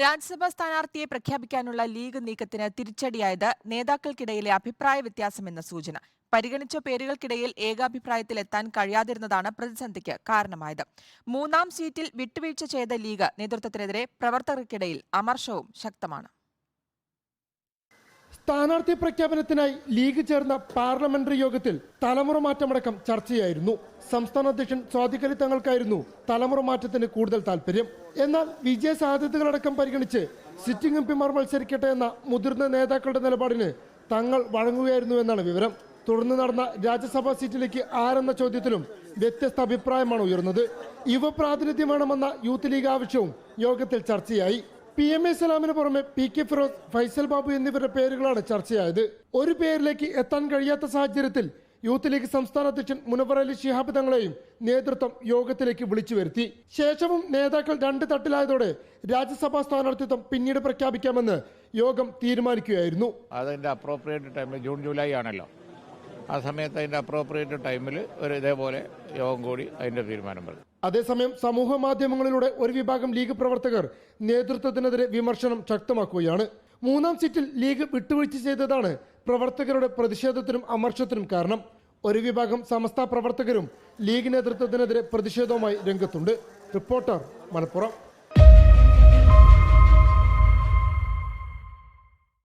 രാജ്യസഭാ സ്ഥാനാർത്ഥിയെ പ്രഖ്യാപിക്കാനുള്ള ലീഗ് നീക്കത്തിന് തിരിച്ചടിയായത് നേതാക്കൾക്കിടയിലെ അഭിപ്രായ വ്യത്യാസമെന്ന സൂചന. പരിഗണിച്ച പേരുകൾക്കിടയിൽ ഏകാഭിപ്രായത്തിൽ എത്താൻ കഴിയാതിരുന്നതാണ് പ്രതിസന്ധിക്ക് കാരണമായത്. മൂന്നാം സീറ്റിൽ വിട്ടുവീഴ്ച ചെയ്ത ലീഗ് നേതൃത്വത്തിനെതിരെ പ്രവർത്തകർക്കിടയിൽ അമർഷവും ശക്തമാണ്. സ്ഥാനാർത്ഥി പ്രഖ്യാപനത്തിനായി ലീഗ് ചേർന്ന പാർലമെന്ററി യോഗത്തിൽ തലമുറ മാറ്റമടക്കം ചർച്ചയായിരുന്നു. സംസ്ഥാന അധ്യക്ഷൻ സ്വാദിഖ് അലി തങ്ങൾക്കായിരുന്നു തലമുറ മാറ്റത്തിന് കൂടുതൽ താല്പര്യം. എന്നാൽ വിജയ സാധ്യതകളടക്കം പരിഗണിച്ച് സിറ്റിംഗ് എംപിമാർ മത്സരിക്കട്ടെ എന്ന മുതിർന്ന നേതാക്കളുടെ നിലപാടിന് തങ്ങൾ വഴങ്ങുകയായിരുന്നുവെന്നാണ് വിവരം. തുടർന്ന് നടന്ന രാജ്യസഭാ സീറ്റിലേക്ക് ആരെന്ന ചോദ്യത്തിലും വ്യത്യസ്ത അഭിപ്രായമാണ് ഉയർന്നത്. യുവ പ്രാതിനിധ്യം വേണമെന്ന യൂത്ത് ലീഗ് ആവശ്യവും യോഗത്തിൽ ചർച്ചയായി. PMA സലാമിന് പുറമെ PK ഫിറോസ്, ഫൈസൽ ബാബു എന്നിവരുടെ പേരുകളാണ് ചർച്ചയായത്. ഒരു പേരിലേക്ക് എത്താൻ കഴിയാത്ത സാഹചര്യത്തിൽ യൂത്ത് ലീഗ് സംസ്ഥാന അധ്യക്ഷൻ മുനവർ അലി ശിഹാബ് തങ്ങളെയും നേതൃത്വം യോഗത്തിലേക്ക് വിളിച്ചു വരുത്തി. ശേഷവും നേതാക്കൾ രണ്ട് തട്ടിലായതോടെ രാജ്യസഭാ സ്ഥാനാർത്ഥിത്വം പിന്നീട് പ്രഖ്യാപിക്കാമെന്ന് യോഗം തീരുമാനിക്കുകയായിരുന്നു. അതിന്റെ അപ്രോപ്രിയേറ്റ് ടൈം ജൂൺ ജൂലൈ ആണല്ലോ. ആ സമയത്ത് അതിന്റെ അപ്രോപ്രിയേറ്റ് ടൈമിൽ ഒരു ഇതേപോലെ യോഗം കൂടി അതിന്റെ തീരുമാനം പറയും. അതേസമയം സമൂഹ മാധ്യമങ്ങളിലൂടെ ഒരു വിഭാഗം ലീഗ് പ്രവർത്തകർ നേതൃത്വത്തിനെതിരെ വിമർശനം ശക്തമാക്കുകയാണ്. മൂന്നാം സീറ്റിൽ ലീഗ് വിട്ടുവീഴ്ച ചെയ്തതാണ് പ്രവർത്തകരുടെ പ്രതിഷേധത്തിനും അമർഷത്തിനും കാരണം. ഒരു വിഭാഗം സമസ്ത പ്രവർത്തകരും ലീഗ് നേതൃത്വത്തിനെതിരെ പ്രതിഷേധവുമായി രംഗത്തുണ്ട്. റിപ്പോർട്ടർ, മലപ്പുറം.